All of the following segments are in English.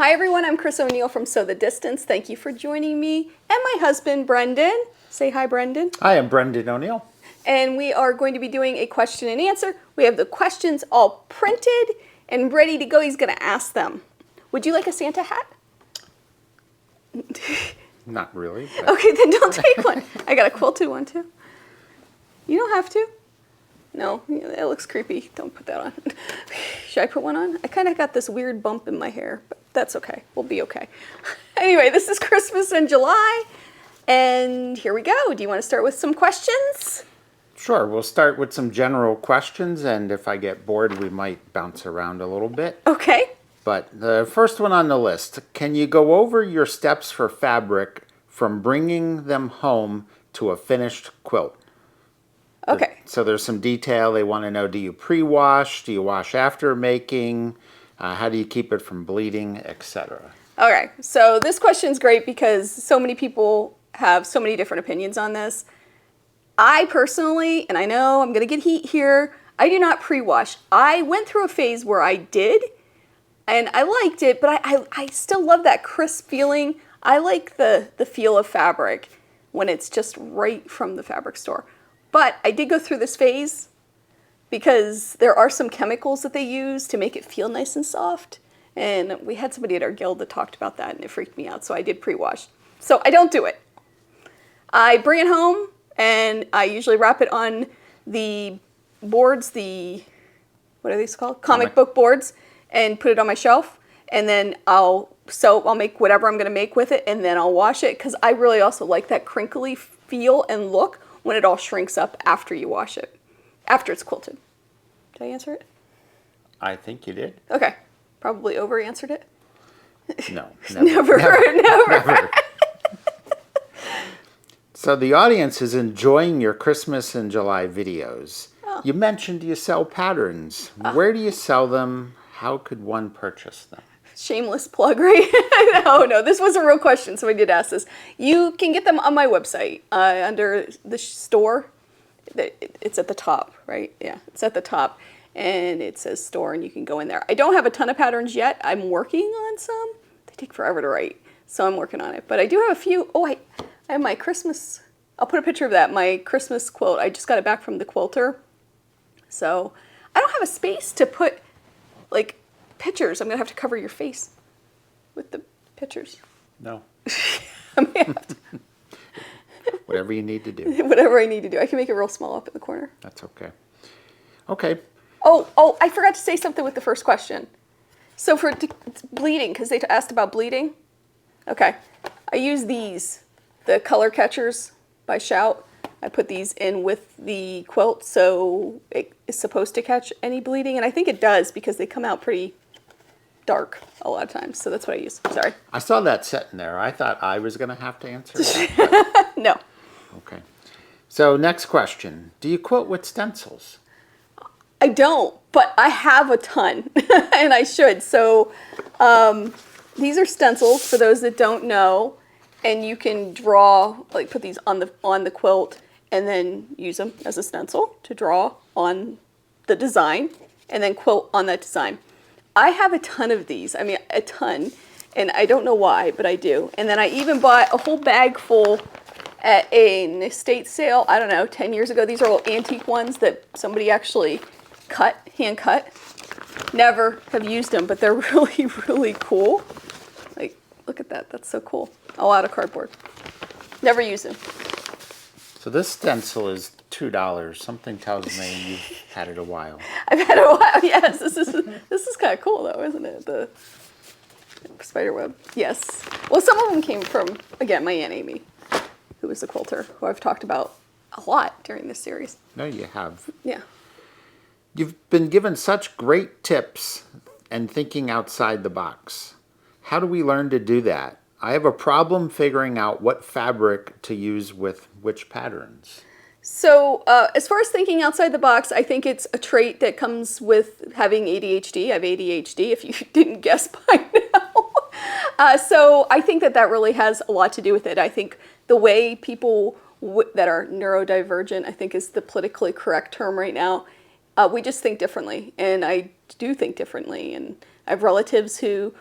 Hi everyone, I'm Chris O'Neill from Sew the Distance. Thank you for joining me and my husband Brendan. Say hi, Brendan. Hi, I'm Brendan O'Neill. And we are going to be doing a question and answer. We have the questions all printed and ready to go. He's going to ask them. Would you like a Santa hat? Not really. But... Okay, then don't take one. I got a quilted one too. You don't have to. No, it looks creepy. Don't put that on. Should I put one on? I kind of got this weird bump in my hair, but that's okay. We'll be okay. Anyway, this is Christmas in July, and here we go. Do you want to start with some questions? Sure, we'll start with some general questions, and if I get bored, we might bounce around a little bit. Okay. But the first one on the list, can you go over your steps for fabric from bringing them home to a finished quilt? Okay. So there's some detail. They want to know, do you pre-wash? Do you wash after making? How do you keep it from bleeding, etc.? Okay, so this question is great because so many people have so many different opinions on this. I personally, and I know I'm going to get heat here, I do not pre-wash. I went through a phase where I did, and I liked it, but I still love that crisp feeling. I like the feel of fabric when it's just right from the fabric store. But I did go through this phase because there are some chemicals that they use to make it feel nice and soft. And we had somebody at our guild that talked about that, and it freaked me out, so I did pre-wash. So I don't do it. I bring it home, and I usually wrap it on the boards, what are these called? Comic book boards, and put it on my shelf. And then I'll make whatever I'm going to make with it, and then I'll wash it, because I really also like that crinkly feel and look when it all shrinks up after you wash it, after it's quilted. Did I answer it? I think you did. Okay. Probably over-answered it? No. Never. So the audience is enjoying your Christmas in July videos. Oh. You mentioned you sell patterns. Where do you sell them? How could one purchase them? Shameless plug, right? No, this was a real question, so I did ask this. You can get them on my website under the store. It's at the top, right? Yeah, it's at the top. And it says store, and you can go in there. I don't have a ton of patterns yet. I'm working on some. They take forever to write, so I'm working on it. But I do have a few. Oh, I have my Christmas. I'll put a picture of that. My Christmas quilt. I just got it back from the quilter. So I don't have a space to put, like, pictures. I'm going to have to cover your face with the pictures. No. I may have to. Whatever you need to do. Whatever I need to do. I can make it real small up in the corner. That's okay. Okay. Oh, I forgot to say something with the first question. So for bleeding, because they asked about bleeding. Okay. I use these, the color catchers by Shout. I put these in with the quilt, so it is supposed to catch any bleeding. And I think it does because they come out pretty dark a lot of times. So that's what I use. Sorry. I saw that sitting there. I thought I was going to have to answer that. No. Okay. So next question. Do you quilt with stencils? I don't, but I have a ton, and I should. So these are stencils, for those that don't know, and you can draw, like put these on the quilt, and then use them as a stencil to draw on the design, and then quilt on that design. I have a ton of these, I mean a ton, and I don't know why, but I do. And then I even bought a whole bag full at an estate sale, I don't know, 10 years ago. These are all antique ones that somebody actually hand cut. Never have used them, but they're really, really cool. Like, look at that. That's so cool. All out of cardboard. Never used them. So this stencil is $2. Something tells me you've had it a while. I've had it a while. Yes, this is kind of cool though, isn't it? The spider web. Yes. Well, some of them came from, again, my Aunt Amy, who was a quilter, who I've talked about a lot during this series. No, you have. Yeah. You've been given such great tips and thinking outside the box. How do we learn to do that? I have a problem figuring out what fabric to use with which patterns. So as far as thinking outside the box, I think it's a trait that comes with having ADHD. I have ADHD, if you didn't guess by now. So I think that really has a lot to do with it. I think the way people that are neurodivergent, I think is the politically correct term right now, we just think differently, and I do think differently. And I have relatives who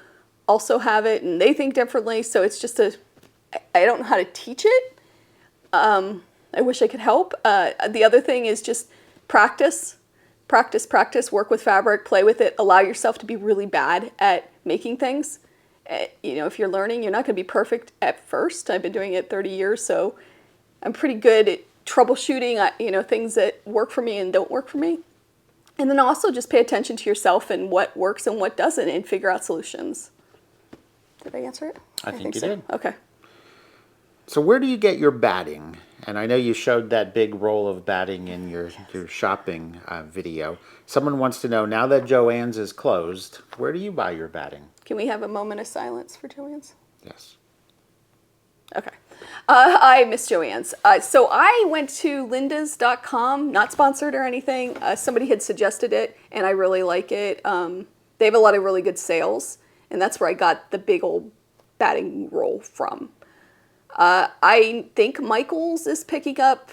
also have it and they think differently. So it's just I don't know how to teach it. I wish I could help. The other thing is just practice, practice, practice, work with fabric, play with it, allow yourself to be really bad at making things. You know, if you're learning, you're not going to be perfect at first. I've been doing it 30 years, so I'm pretty good at troubleshooting, you know, things that work for me and don't work for me. And then also just pay attention to yourself and what works and what doesn't and figure out solutions. Did I answer it? I think you so. did. Okay. So where do you get your batting? And I know you showed that big roll of batting in your shopping video. Someone wants to know, now that Joann's is closed, where do you buy your batting? Can we have a moment of silence for Joann's? Yes. Okay. I miss Joann's. So I went to lindas.com, not sponsored or anything. Somebody had suggested it, and I really like it. They have a lot of really good sales, and that's where I got the big old batting roll from. I think Michael's is picking up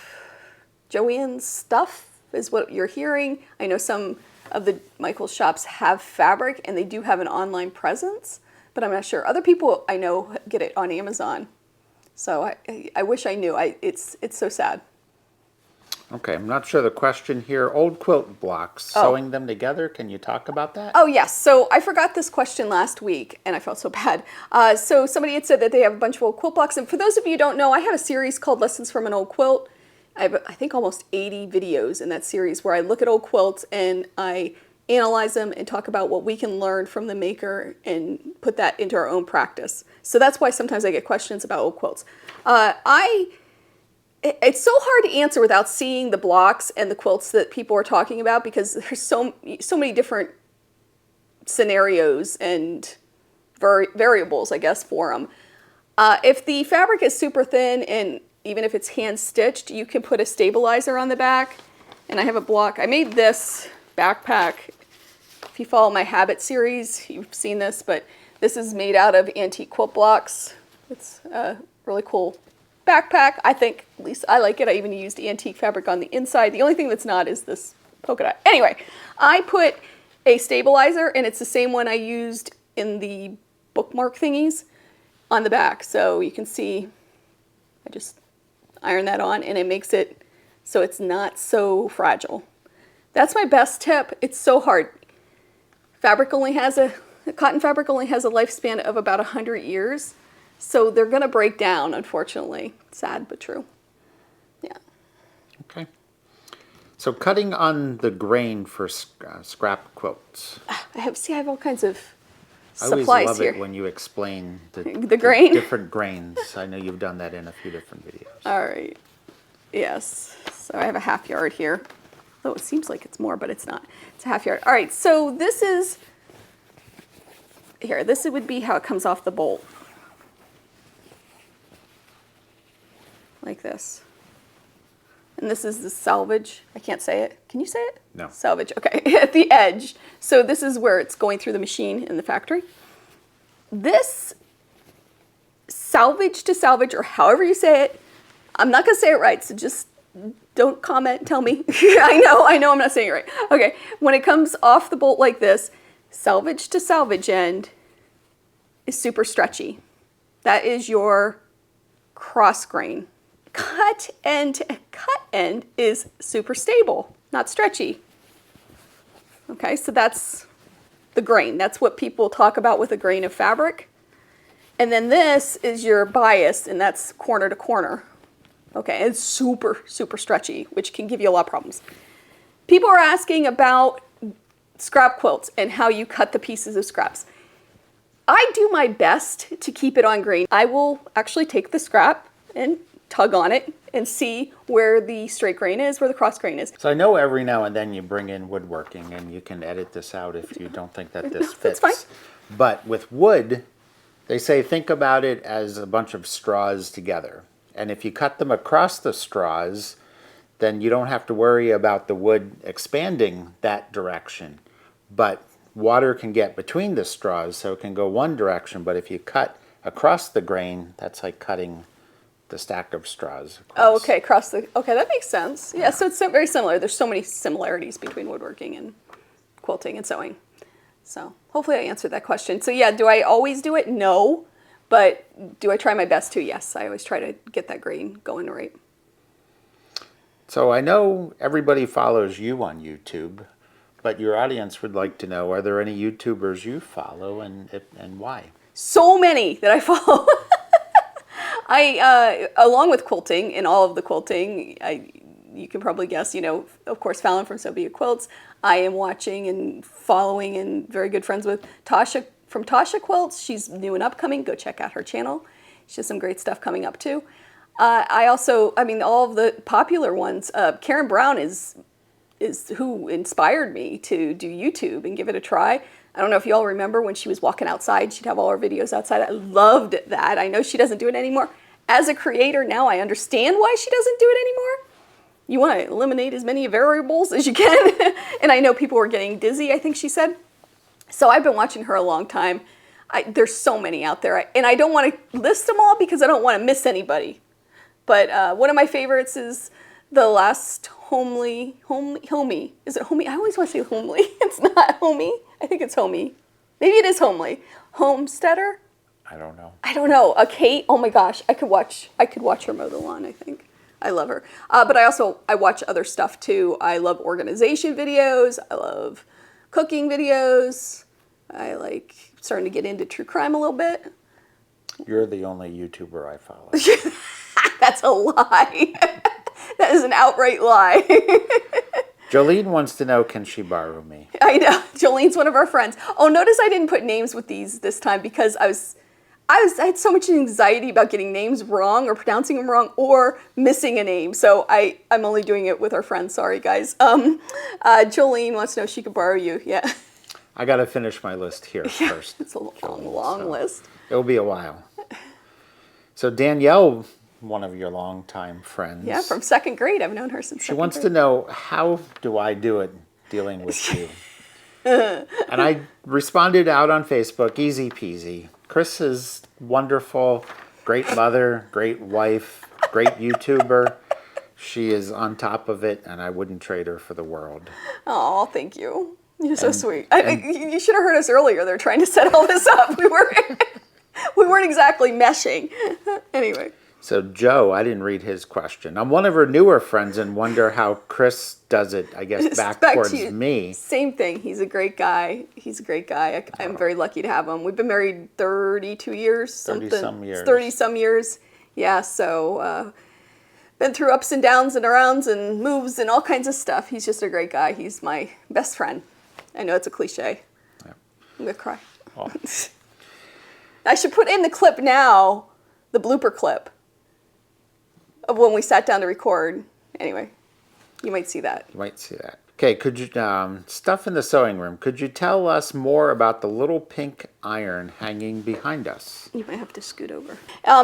Joann's stuff, is what you're hearing. I know some of the Michael's shops have fabric, and they do have an online presence, but I'm not sure. Other people I know get it on Amazon. So I wish I knew. It's so sad. Okay, I'm not sure the question here. Old quilt blocks, sewing them together. Can you talk about that? Oh, yes. So I forgot this question last week, and I felt so bad. So somebody had said that they have a bunch of old quilt blocks. And for those of you who don't know, I have a series called Lessons from an Old Quilt. I have, I think, almost 80 videos in that series where I look at old quilts and I analyze them and talk about what we can learn from the maker and put that into our own practice. So that's why sometimes I get questions about old quilts. It's so hard to answer without seeing the blocks and the quilts that people are talking about, because there's so many different scenarios and variables, I guess, for them. If the fabric is super thin, and even if it's hand stitched, you can put a stabilizer on the back. And I have a block. I made this backpack. If you follow my Habit series, you've seen this, but this is made out of antique quilt blocks. It's a really cool backpack. I think, at least I like it. I even used antique fabric on the inside. The only thing that's not is this polka dot. Anyway, I put a stabilizer, and it's the same one I used in the bookmark thingies, on the back. So you can see, I just iron that on, and it makes it so it's not so fragile. That's my best tip. It's so hard. Cotton fabric only has a lifespan of about 100 years. So they're going to break down, unfortunately. Sad, but true. Yeah. Okay. So cutting on the grain for scrap quilts. I have all kinds of I always supplies love here. it when you explain The grain? different grains. I know you've done that in a few different videos. All right. Yes. So I have a half yard here. Though it seems like it's more, but it's not. It's a half yard. All right. So this is, here, this would be how it comes off the bolt. Like this. And this is the selvage. I can't say it. Can you say it? No. Selvage. Okay. At the edge. So this is where it's going through the machine in the factory. This salvage to salvage, or however you say it, I'm not going to say it right, so just don't comment, tell me. I know I'm not saying it right. Okay. When it comes off the bolt like this, salvage to salvage end is super stretchy. That is your cross grain. Cut end to cut end is super stable, not stretchy. Okay, so that's the grain. That's what people talk about with a grain of fabric. And then this is your bias, and that's corner to corner. Okay, it's super, super stretchy, which can give you a lot of problems. People are asking about scrap quilts and how you cut the pieces of scraps. I do my best to keep it on grain. I will actually take the scrap and tug on it and see where the straight grain is, where the cross grain is. So I know every now and then you bring in woodworking, and you can edit this out if you don't think that this fits. That's fine. But with wood, they say think about it as a bunch of straws together. And if you cut them across the straws, then you don't have to worry about the wood expanding that direction. But water can get between the straws, so it can go one direction. But if you cut across the grain, that's like cutting the stack of straws across. Oh, okay, okay, that makes sense. Yeah, so it's very similar. There's so many similarities between woodworking and quilting and sewing. So hopefully I answered that question. So yeah, do I always do it? No. But do I try my best to? Yes. I always try to get that grain going right. So I know everybody follows you on YouTube, but your audience would like to know, are there any YouTubers you follow and why? So many that I follow. Along with quilting and all of the quilting, you can probably guess, of course, Fallon from Sobia Quilts. I am watching and following and very good friends with Tasha from Tasha Quilts. She's new and upcoming. Go check out her channel. She has some great stuff coming up too. All of the popular ones. Karen Brown is who inspired me to do YouTube and give it a try. I don't know if you all remember when she was walking outside, she'd have all her videos outside. I loved that. I know she doesn't do it anymore. As a creator now, I understand why she doesn't do it anymore. You want to eliminate as many variables as you can. And I know people were getting dizzy, I think she said. So I've been watching her a long time. There's so many out there. And I don't want to list them all because I don't want to miss anybody. But one of my favorites is the last homey. Is it homey? I always want to say homely. It's not homey. I think it's homey. Maybe it is homely. Homesteader? I don't know. I don't know. Kate, oh my gosh. I could watch her mow the lawn, I think. I love her. But I watch other stuff too. I love organization videos. I love cooking videos. I like starting to get into true crime a little bit. You're the only YouTuber I follow. That's a lie. That is an outright lie. Jolene wants to know, can she borrow me? I know. Jolene's one of our friends. Oh, notice I didn't put names with these this time because I had so much anxiety about getting names wrong or pronouncing them wrong or missing a name. So I'm only doing it with our friends. Sorry, guys. Jolene wants to know if she could borrow you. Yeah. I got to finish my list here first. It's a long list. It'll be a while. So Danielle, one of your longtime friends. Yeah, from second grade. I've known her since She wants to know, how do I do it dealing with you? And I responded out on Facebook, easy peasy. Chris is wonderful, great mother, great wife, great YouTuber. She is on top of it, and I wouldn't trade her for the world. Oh, thank you. You're so sweet. You should have heard us earlier. They're trying to set all this up. We weren't exactly meshing. Anyway. So Joe, I didn't read his question. I'm one of her newer friends and wonder how Chris does it, I guess, back towards me. Same thing. He's a great guy. I'm very lucky to have him. We've been married 32 years. 30-some years. 30-some years. Yeah, so been through ups and downs and arounds and moves and all kinds of stuff. He's just a great guy. He's my best friend. I know it's a cliche. Yeah. I'm going to cry. Oh. I should put in the clip now, the blooper clip of when we sat down to record. Anyway, you might see that. Okay, could you, stuff in the sewing room, could you tell us more about the little pink iron hanging behind us? You might have to scoot over.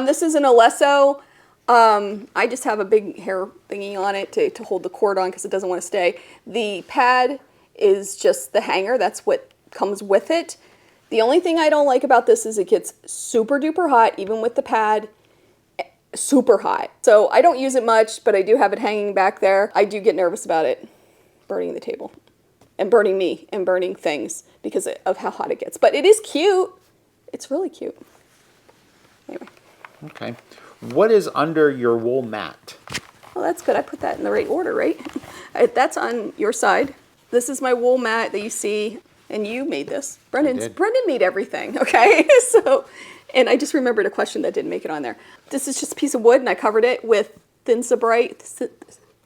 This is an Alesso. I just have a big hair thingy on it to hold the cord on because it doesn't want to stay. The pad is just the hanger. That's what comes with it. The only thing I don't like about this is it gets super duper hot, even with the pad. Super hot. So I don't use it much, but I do have it hanging back there. I do get nervous about it burning the table and burning me and burning things because of how hot it gets. But it is cute. It's really cute. Anyway. Okay. What is under your wool mat? Well, that's good. I put that in the right order, right? That's on your side. This is my wool mat that you see, and you made this. Brendan made everything, okay? And I just remembered a question that didn't make it on there. This is just a piece of wood, and I covered it with Thinsabrite.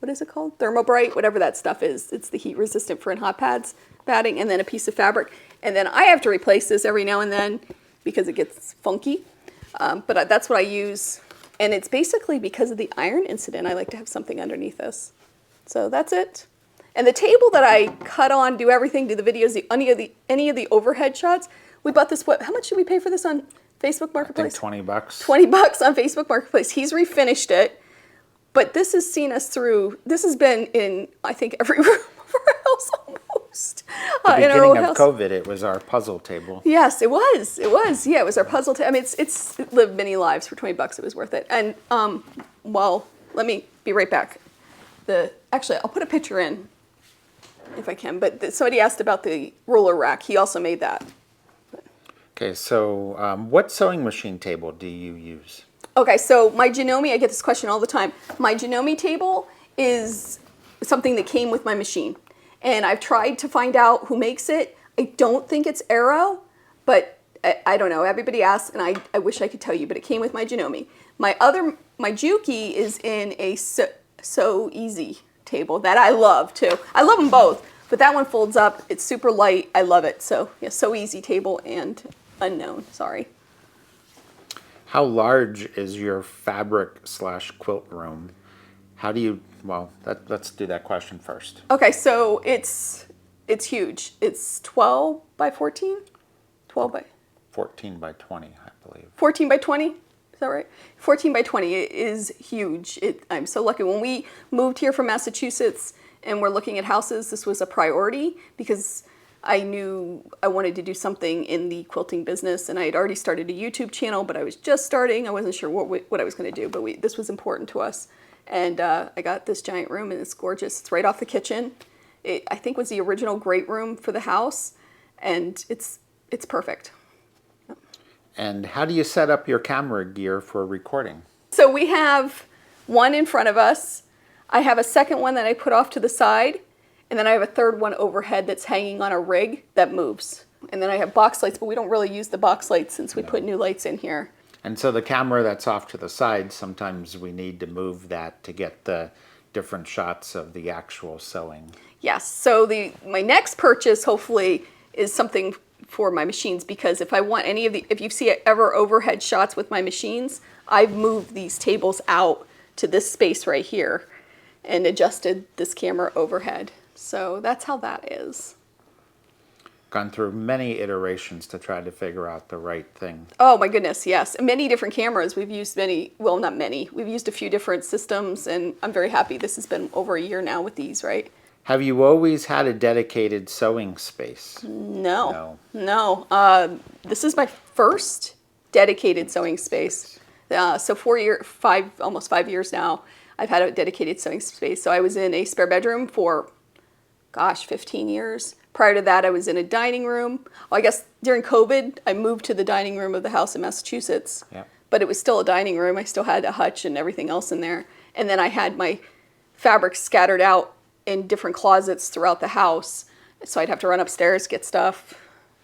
What is it called? Thermobrite, whatever that stuff is. It's the heat resistant for in hot pads batting, and then a piece of fabric. And then I have to replace this every now and then because it gets funky. But that's what I use. And it's basically because of the iron incident, I like to have something underneath this. So that's it. And the table that I cut on, do everything, do the videos, any of the overhead shots, we bought this, how much did we pay for this on Facebook Marketplace? I think $20. $20 on Facebook Marketplace. He's refinished it. But this has seen us through, this has been in, I think, every room of our house almost. The beginning of COVID, it was our puzzle table. Yes, it was. Yeah, it was our puzzle table. I mean, it's lived many lives. For $20, it was worth it. And, let me be right back. Actually, I'll put a picture in. if I can. But somebody asked about the ruler rack. He also made that. Okay, so what sewing machine table do you use? Okay, so my Janome, I get this question all the time. My Janome table is something that came with my machine. And I've tried to find out who makes it. I don't think it's Arrow, but I don't know. Everybody asks, and I wish I could tell you, but it came with my Janome. My Juki is in a So Easy table that I love too. I love them both, but that one folds up. It's super light. I love it. So yeah, So Easy table and Unknown, sorry. How large is your fabric/quilt room? How do you, well, let's do that question first. Okay, so it's huge. It's 12 by 14? 12 by 14 by 20, I believe. 14 by 20? Is that right? 14 by 20. It is huge. I'm so lucky. When we moved here from Massachusetts and we're looking at houses, this was a priority because I knew I wanted to do something in the quilting business, and I had already started a YouTube channel, but I was just starting. I wasn't sure what I was going to do, but this was important to us. And I got this giant room, and it's gorgeous. It's right off the kitchen. It, I think, was the original great room for the house, and it's perfect. And how do you set up your camera gear for recording? So we have one in front of us. I have a second one that I put off to the side, and then I have a third one overhead that's hanging on a rig that moves. And then I have box lights, but we don't really use the box lights since we put new lights in here. And so the camera that's off to the side, sometimes we need to move that to get the different shots of the actual sewing. Yes, so my next purchase hopefully is something for my machines, because if I want any of if you see ever overhead shots with my machines, I've moved these tables out to this space right here and adjusted this camera overhead. So that's how that is. Gone through many iterations to try to figure out the right thing. Oh my goodness, yes. Many different cameras. We've used many, well, not many. We've used a few different systems, and I'm very happy. This has been over a year now with these, right? Have you always had a dedicated sewing space? No. This is my first dedicated sewing space. So almost 5 years now, I've had a dedicated sewing space. So I was in a spare bedroom for, 15 years. Prior to that, I was in a dining room. Well, I guess during COVID, I moved to the dining room of the house in Massachusetts. Yep. But it was still a dining room. I still had a hutch and everything else in there. And then I had my fabrics scattered out in different closets throughout the house. So I'd have to run upstairs, get stuff,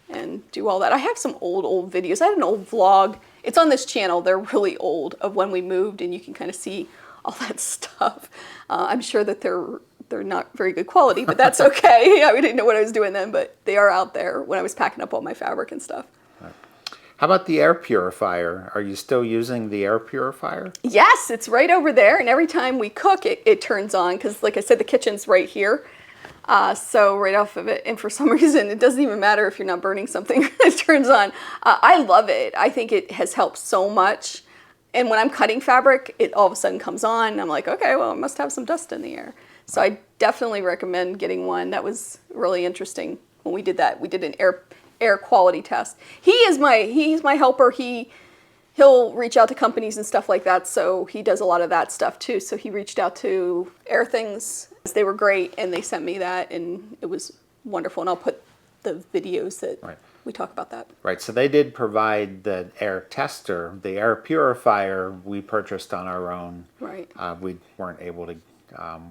and do all that. I have some old videos. I had an old vlog. It's on this channel. They're really old, of when we moved, and you can kind of see all that stuff. I'm sure that they're not very good quality, but that's okay. I didn't know what I was doing then, but they are out there when I was packing up all my fabric and stuff. How about the air purifier? Are you still using the air purifier? Yes, it's right over there, and every time we cook, it turns on, because like I said, the kitchen's right here. So right off of it, and for some reason, it doesn't even matter if you're not burning something, it turns on. I love it. I think it has helped so much. And when I'm cutting fabric, it all of a sudden comes on, and I'm like, okay, well, it must have some dust in the air. So I definitely recommend getting one. That was really interesting when we did that. We did an air quality test. He's my helper. He'll reach out to companies and stuff like that, so he does a lot of that stuff too. So he reached out to Air Things. They were great, and they sent me that, and it was wonderful. And I'll put the videos that we talk about that. Right, so they did provide the air tester. The air purifier we purchased on our own. Right. We weren't able to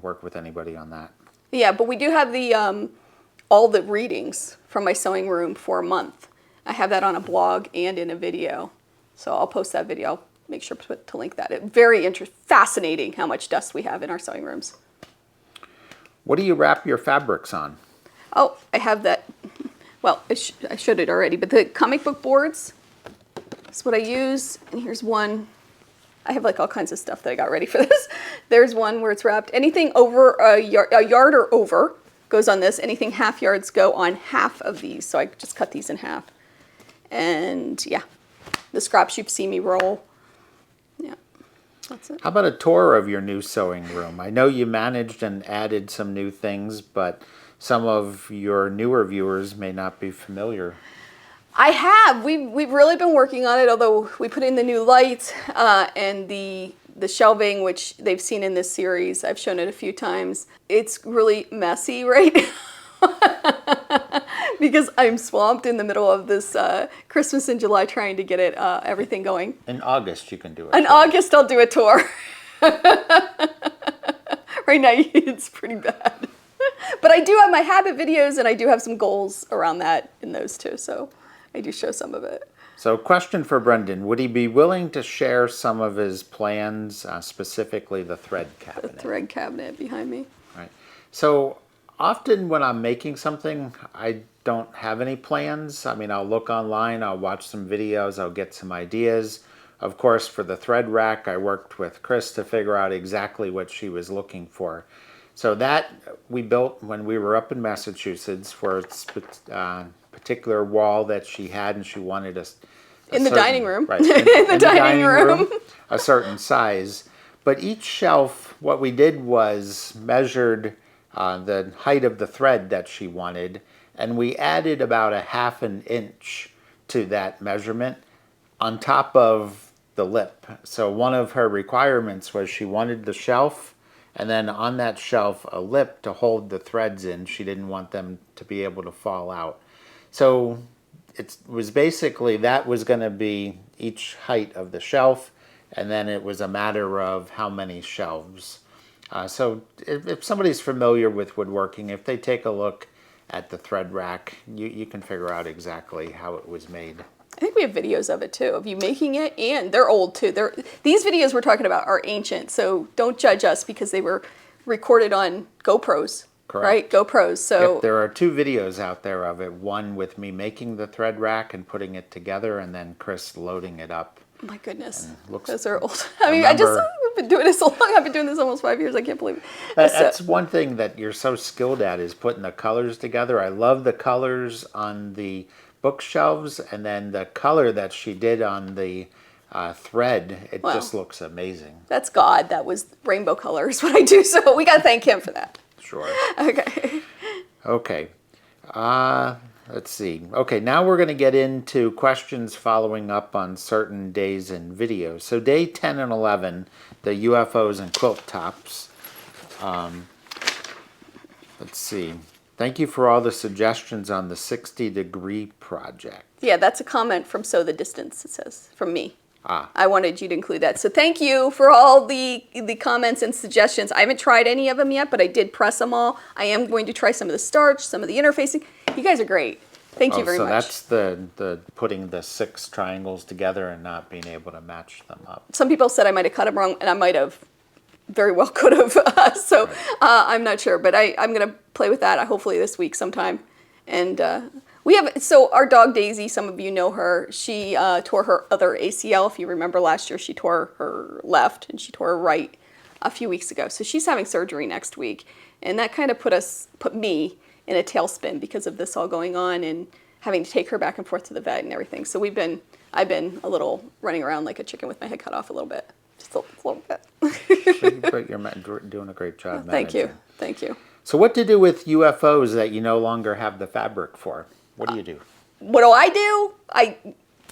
work with anybody on that. Yeah, but we do have the all the readings from my sewing room for a month. I have that on a blog and in a video. So I'll post that video. I'll make sure to link that. It's very fascinating how much dust we have in our sewing rooms. What do you wrap your fabrics on? Oh, I have that. Well, I showed it already, but the comic book boards, that's what I use. And here's one. I have like all kinds of stuff that I got ready for this. There's one where it's wrapped. Anything over a yard or over goes on this. Anything half yards go on half of these. So I just cut these in half. And yeah, the scraps you've seen me roll. Yeah, that's it. How about a tour of your new sewing room? I know you managed and added some new things, but some of your newer viewers may not be familiar. I have. We've really been working on it, although we put in the new lights and the shelving, which they've seen in this series. I've shown it a few times. It's really messy right now. because I'm swamped in the middle of this Christmas in July trying to get it everything going. In August, you can do it. In August, I'll do a tour. Right now, it's pretty bad. But I do have my habit videos, and I do have some goals around that in those too. So I do show some of it. So, question for Brendan: would he be willing to share some of his plans, specifically the thread cabinet? The thread cabinet behind me. Right. So often when I'm making something, I don't have any plans. I mean, I'll look online, I'll watch some videos, I'll get some ideas. Of course, for the thread rack, I worked with Chris to figure out exactly what she was looking for. So that we built when we were up in Massachusetts for a particular wall that she had, and she wanted us in the dining room. Right, in the dining room. A certain size. But each shelf, what we did was measured the height of the thread that she wanted, and we added about a 1/2 inch to that measurement on top of the lip. So one of her requirements was she wanted the shelf, and then on that shelf a lip to hold the threads in. She didn't want them to be able to fall out. So it was basically that was going to be each height of the shelf, and then it was a matter of how many shelves. So if somebody's familiar with woodworking, if they take a look at the thread rack, you can figure out exactly how it was made. I think we have videos of it too, of you making it, and they're old too. These videos we're talking about are ancient, so don't judge us because they were recorded on GoPros. Correct. Right? GoPros. So Yep, there are 2 videos out there of it. One with me making the thread rack and putting it together, and then Chris loading it up. my goodness, looks- those are old. I mean, Remember- I've been doing this so long. I've been doing this almost 5 years. I can't believe it. That's one thing that you're so skilled at, is putting the colors together. I love the colors on the bookshelves, and then the color that she did on the thread. It Wow. just looks amazing. That's God. That was rainbow colors what I do. So we got to thank him for that. Sure. Okay. Okay. Let's see. Okay, now we're going to get into questions following up on certain days in videos. So day 10 and 11, the UFOs and quilt tops. Let's see. Thank you for all the suggestions on the 60-degree project. Yeah, that's a comment from Sew the Distance, it says, from me. Ah. I wanted you to include that. So thank you for all the comments and suggestions. I haven't tried any of them yet, but I did press them all. I am going to try some of the starch, some of the interfacing. You guys are great. Thank you very much. So that's the putting the 6 triangles together and not being able to match them up. Some people said I might have cut them wrong, and I might have very well could have. So I'm not sure, but I'm going to play with that hopefully this week sometime. And so our dog Daisy, some of you know her, she tore her other ACL. If you remember last year, she tore her left and she tore her right a few weeks ago. So she's having surgery next week. And that kind of put me in a tailspin because of this all going on and having to take her back and forth to the vet and everything. So I've been a little running around like a chicken with my head cut off a little bit. Just a little bit. But you're doing a great job Thank managing. you. So what to do with UFOs that you no longer have the fabric for? What do you do? What do? I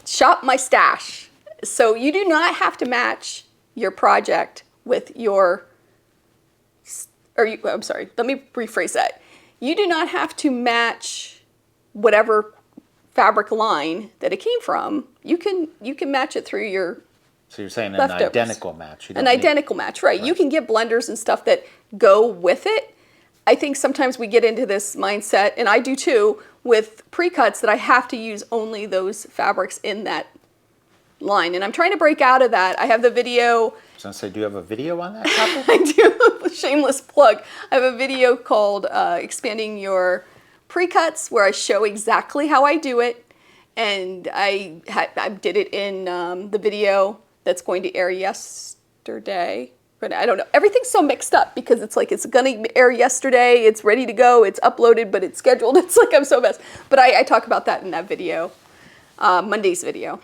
shop my stash. So you do not have to match your project with your, I'm sorry, let me rephrase that. You do not have to match whatever fabric line that it came from. You can match it through your So you're saying leftovers. an identical match. You don't An need- identical match, right. You can get blenders and stuff that go with it. I think sometimes we get into this mindset, and I do too, with pre-cuts that I have to use only those fabrics in that line. And I'm trying to break out of that. I have the video. I was going to say, do you have a video on that topic? I do. Shameless plug. I have a video called Expanding Your Pre-Cuts where I show exactly how I do it. And I did it in the video that's going to air yesterday. But I don't know. Everything's so mixed up because it's like it's going to air yesterday. It's ready to go. It's uploaded, but it's scheduled. It's like I'm so messed. But I talk about that in that video, Monday's video.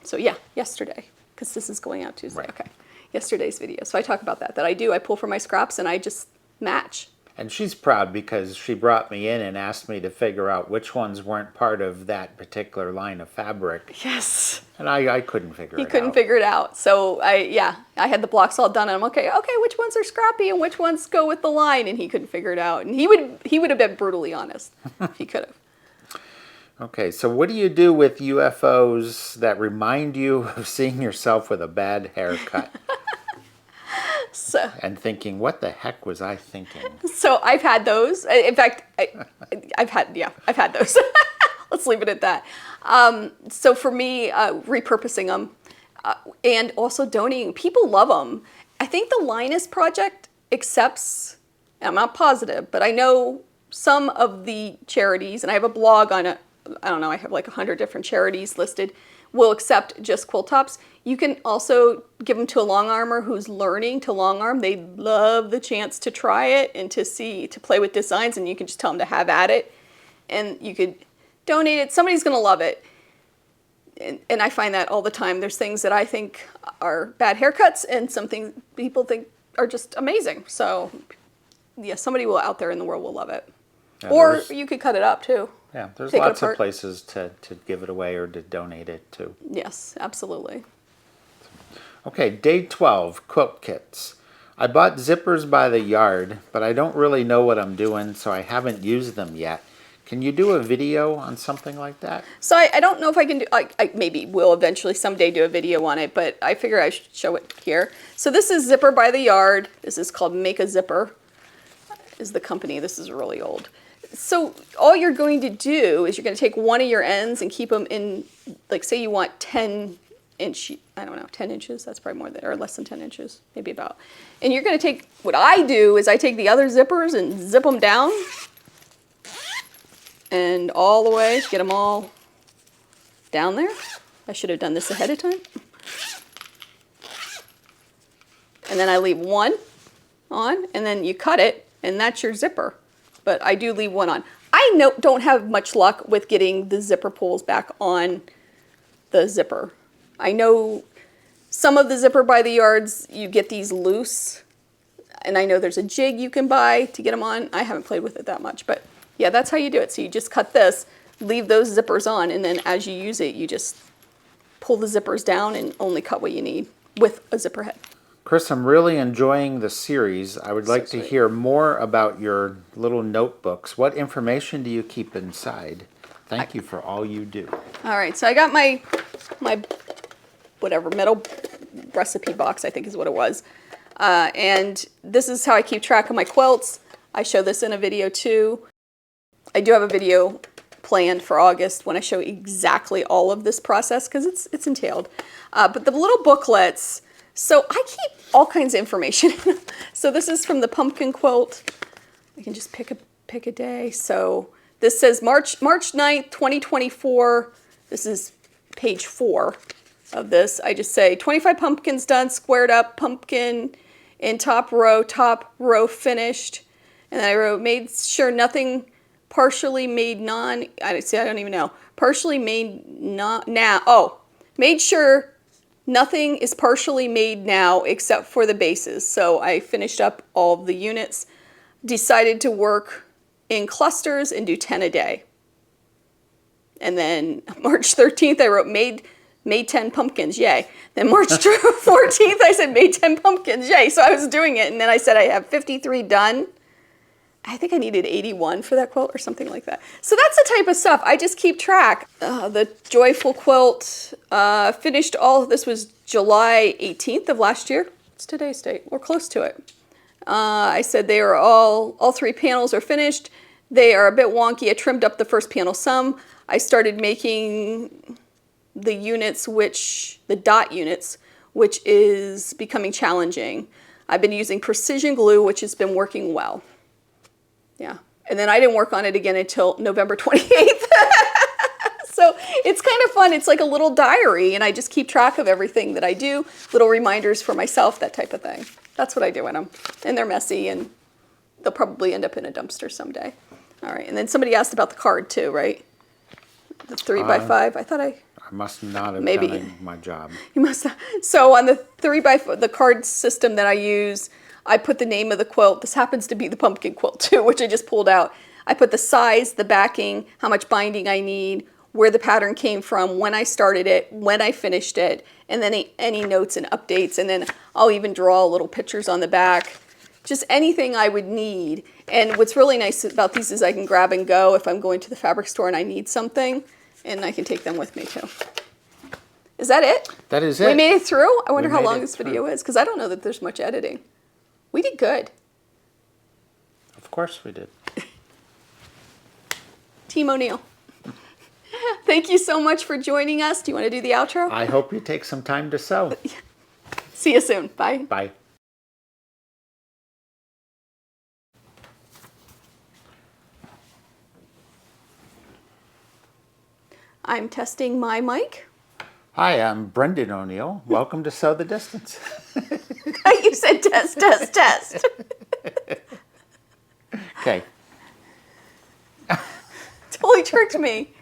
So yeah, yesterday, because this is going out Tuesday. Right. Okay, yesterday's video. So I talk about that I pull from my scraps and I just match. And she's proud because she brought me in and asked me to figure out which ones weren't part of that particular line of fabric. Yes. And I couldn't figure it out. He couldn't figure it out. So I had the blocks all done and I'm okay, which ones are scrappy and which ones go with the line? And he couldn't figure it out. And he would have been brutally honest if he could have. Okay, so what do you do with UFOs that remind you of seeing yourself with a bad haircut? And thinking, what the heck was I thinking? So I've had those. In fact, I've had those. Let's leave it at that. So for me, repurposing them and also donating, people love them. I think the Linus Project accepts, and I'm not positive, but I know some of the charities, and I have a blog on it. I don't know, I have like 100 different charities listed, will accept just quilt tops. You can also give them to a long armer who's learning to long arm. They love the chance to try it and to play with designs, and you can just tell them to have at it. And you could donate it. Somebody's going to love it. And I find that all the time. There's things that I think are bad haircuts and some things people think are just amazing. So yeah, somebody out there in the world will love it. Yeah, or you could cut it up too. Yeah, there's lots of places to give it away or to donate it to. Yes, absolutely. Okay, day 12, quilt kits. I bought zippers by the yard, but I don't really know what I'm doing, so I haven't used them yet. Can you do a video on something like that? So I don't know if I can do, I maybe will eventually someday do a video on it, but I figure I should show it here. So this is Zipper by the Yard. This is called Make a Zipper, is the company. This is really old. So all you're going to do is you're going to take one of your ends and keep them in, like say you want 10 inches, 10 inches, that's probably more than, or less than 10 inches, maybe about. And you're going to take, what I do is I take the other zippers and zip them down and all the way, get them all down there. I should have done this ahead of time. And then I leave one on, and then you cut it, and that's your zipper. But I do leave one on. I don't have much luck with getting the zipper pulls back on the zipper. I know some of the Zipper by the Yards, you get these loose, and I know there's a jig you can buy to get them on. I haven't played with it that much, but yeah, that's how you do it. So you just cut this, leave those zippers on, and then as you use it, you just pull the zippers down and only cut what you need with a zipper head. Chris, I'm really enjoying the series. I would like to hear more about your little notebooks. What information do you keep inside? Thank you for all you do. All right, so I got my whatever metal recipe box, I think is what it was. And this is how I keep track of my quilts. I show this in a video too. I do have a video planned for August when I show exactly all of this process because it's entailed. But the little booklets, so I keep all kinds of information. So this is from the pumpkin quilt. I can just pick a day. So this says March 9th, 2024. This is page 4 of this. I just say 25 pumpkins done, squared up, pumpkin in top row finished. And then I wrote, made sure nothing partially made partially made not now. Oh, made sure nothing is partially made now except for the bases. So I finished up all of the units, decided to work in clusters and do 10 a day. And then March 13th, I wrote made 10 pumpkins, yay. Then March 14th, I said made 10 pumpkins, yay. So I was doing it, and then I said I have 53 done. I think I needed 81 for that quilt or something like that. So that's the type of stuff. I just keep track. The Joyful quilt, finished all of this was July 18th of last year. It's today's date. We're close to it. I said they are all 3 panels are finished. They are a bit wonky. I trimmed up the first panel some. I started making the units, the dot units, which is becoming challenging. I've been using precision glue, which has been working well. Yeah. And then I didn't work on it again until November 28th. So it's kind of fun. It's like a little diary, and I just keep track of everything that I do, little reminders for myself, that type of thing. That's what I do in them. And they're messy, and they'll probably end up in a dumpster someday. All right. And then somebody asked about the card too, right? The 3x5. I thought I must not have done my job. You must have. So on the 3x5, the card system that I use, I put the name of the quilt. This happens to be the pumpkin quilt too, which I just pulled out. I put the size, the backing, how much binding I need, where the pattern came from, when I started it, when I finished it, and then any notes and updates. And then I'll even draw little pictures on the back. Just anything I would need. And what's really nice about these is I can grab and go if I'm going to the fabric store and I need something, and I can take them with me too. Is that it? That is it. We made it through? I wonder We how made long it this through. video is, because I don't know that there's much editing. We did good. Of course we did. Team O'Neill. Thank you so much for joining us. Do you want to do the outro? I hope you take some time to sew. See you soon. Bye. Bye. I'm testing my mic. Hi, I'm Brendan O'Neill. Welcome to Sew the Distance. You said test, test, test. Okay. Totally tricked me.